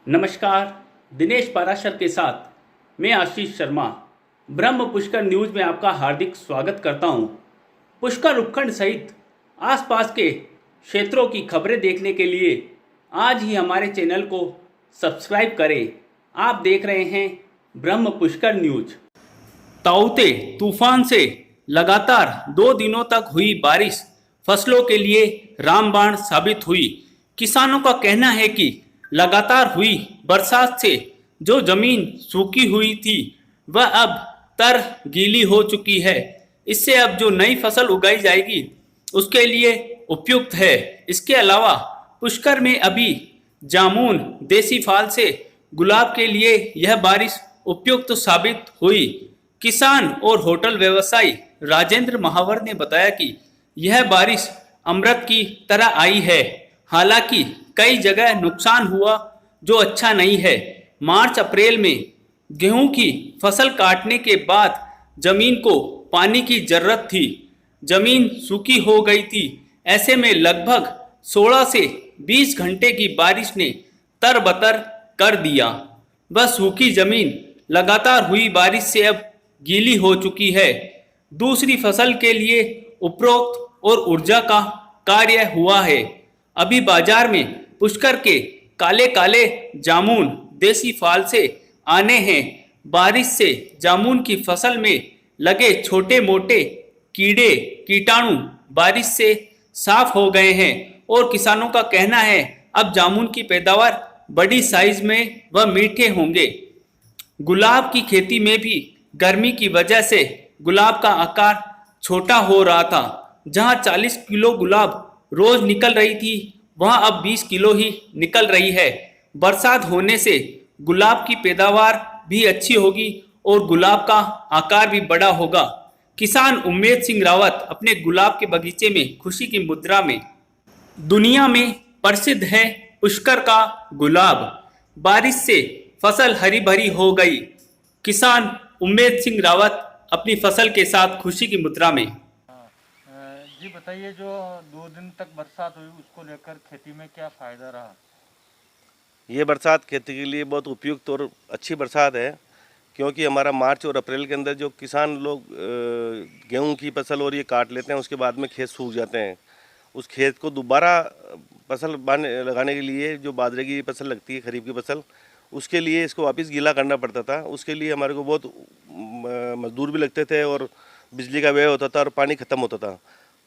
नमस्कार, दिनेश पाराशर के साथ मैं आशीष शर्मा ब्रह्म पुष्कर न्यूज में आपका हार्दिक स्वागत करता हूं। पुष्कर उपखंड सहित आसपास के क्षेत्रों की खबरें देखने के लिए आज ही हमारे चैनल को सब्सक्राइब करें। आप देख रहे हैं ब्रह्म पुष्कर न्यूज। ताउते तूफान से लगातार 2 दिनों तक हुई बारिश फसलों के लिए रामबाण साबित हुई। किसानों का कहना है कि लगातार हुई बरसात से जो जमीन सूखी हुई थी वह अब तर गीली हो चुकी है। इससे अब जो नई फसल उगाई जाएगी उसके लिए उपयुक्त है। इसके अलावा पुष्कर में अभी जामुन, देसी फाल से गुलाब के लिए यह बारिश उपयुक्त साबित हुई। किसान और होटल व्यवसायी राजेंद्र महावर ने बताया कि यह बारिश अमृत की तरह आई है। हालांकि कई जगह नुकसान हुआ जो अच्छा नहीं है। मार्च अप्रैल में गेहूं की फसल काटने के बाद जमीन को पानी की जरूरत थी। जमीन सूखी हो गई थी। ऐसे में लगभग 16 से 20 घंटे की बारिश ने तरबतर कर दिया। वह सूखी जमीन लगातार हुई बारिश से अब गीली हो चुकी है। दूसरी फसल के लिए उपरोक्त और ऊर्जा का कार्य हुआ है। अभी बाजार में पुष्कर के काले काले जामुन देसी फाल से आने हैं। बारिश से जामुन की फसल में लगे छोटे मोटे कीड़े कीटाणु बारिश से साफ हो गए हैं और किसानों का कहना है अब जामुन की पैदावार बड़ी साइज में व मीठे होंगे। गुलाब की खेती में भी गर्मी की वजह से गुलाब का आकार छोटा हो रहा था। जहां 40 किलो गुलाब रोज निकल रही थी वहां अब 20 किलो ही निकल रही है। बरसात होने से गुलाब की पैदावार भी अच्छी होगी और गुलाब का आकार भी बड़ा होगा। किसान उम्मेद सिंह रावत अपने गुलाब के बगीचे में खुशी की मुद्रा में। दुनिया में प्रसिद्ध है पुष्कर का गुलाब। बारिश से फसल हरी भरी हो गई। किसान उम्मेद सिंह रावत अपनी फसल के साथ खुशी की मुद्रा में। जी बताइए, जो 2 दिन तक बरसात हुई उसको लेकर खेती में क्या फ़ायदा रहा? ये बरसात खेती के लिए बहुत उपयुक्त और अच्छी बरसात है, क्योंकि हमारा मार्च और अप्रैल के अंदर जो किसान लोग गेहूं की फसल और ये काट लेते हैं, उसके बाद में खेत सूख जाते हैं। उस खेत को दोबारा फसल लगाने के लिए जो बाजरे की फसल लगती है, खरीफ की फसल, उसके लिए इसको वापस गीला करना पड़ता था। उसके लिए हमारे को बहुत मजदूर भी लगते थे और बिजली का व्यय होता था और पानी ख़त्म होता था।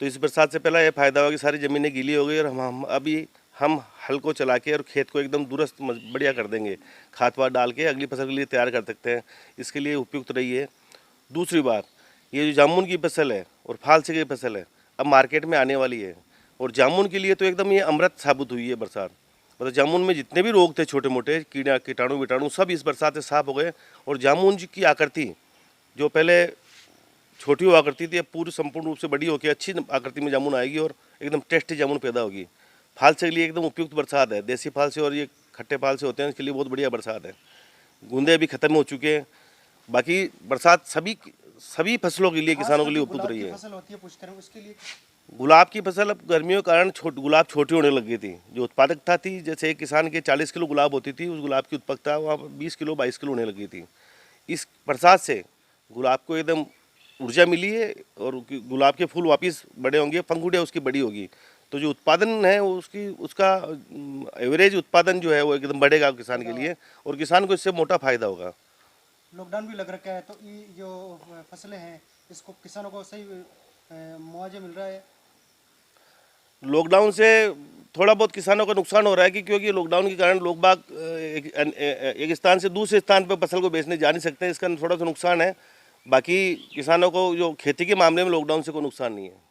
तो इस बरसात से पहला ये फ़ायदा हुआ कि सारी ज़मीनें गीली हो गई और हम हल को चला के और खेत को एकदम दुरुस्त बढ़िया कर देंगे। खाद वाद डाल के अगली फसल के लिए तैयार कर सकते हैं। इसके लिए उपयुक्त रही है। दूसरी बात, ये जो जामुन की फसल है और फालसे की फसल है अब मार्केट में आने वाली है और जामुन के लिए तो एकदम ये अमृत साबित हुई है बरसात। मतलब जामुन में जितने भी रोग थे छोटे मोटे कीटाणु विटाणु सब इस बरसात से साफ हो गए। और जामुन की आकृति जो पहले छोटी हुआ करती थी अब पूरी संपूर्ण रूप से बड़ी होकर अच्छी आकृति में जामुन आएगी और एकदम टेस्टी जामुन पैदा होगी। फालसे के लिए एकदम उपयुक्त बरसात है। देसी फालसे और ये खट्टे फालसे होते हैं, इसके लिए बहुत बढ़िया बरसात है। गूंदे भी खत्म हो चुके हैं। बाकी बरसात सभी फसलों के लिए, किसानों के लिए उपयुक्त रही है। फसल होती है पुष्कर में, उसके लिए गुलाब की फसल अब गर्मियों के कारण गुलाब छोटी होने लग गई थी। जो उत्पादकता थी, जैसे एक किसान के 40 किलो गुलाब होती थी, उस गुलाब की उत्पादकता वहाँ 20 किलो 22 किलो होने लगी थी। इस बरसात से गुलाब को एकदम ऊर्जा मिली है और गुलाब के फूल वापस बड़े होंगे, पंखुड़ियाँ उसकी बड़ी होगी। तो जो उत्पादन है उसका एवरेज उत्पादन जो है वो एकदम बढ़ेगा किसान के लिए और किसान को इससे मोटा फायदा होगा। लॉकडाउन भी लग रखा है, तो ये जो फसलें हैं इसको किसानों को सही मुआवजा मिल रहा है? लॉकडाउन से थोड़ा बहुत किसानों को नुकसान हो रहा है कि क्योंकि लॉकडाउन के कारण लोग बाग एक स्थान से दूसरे स्थान पर फसल को बेचने जा नहीं सकते, इसका थोड़ा सा नुकसान है। बाकी किसानों को जो खेती के मामले में लॉकडाउन से कोई नुकसान नहीं है।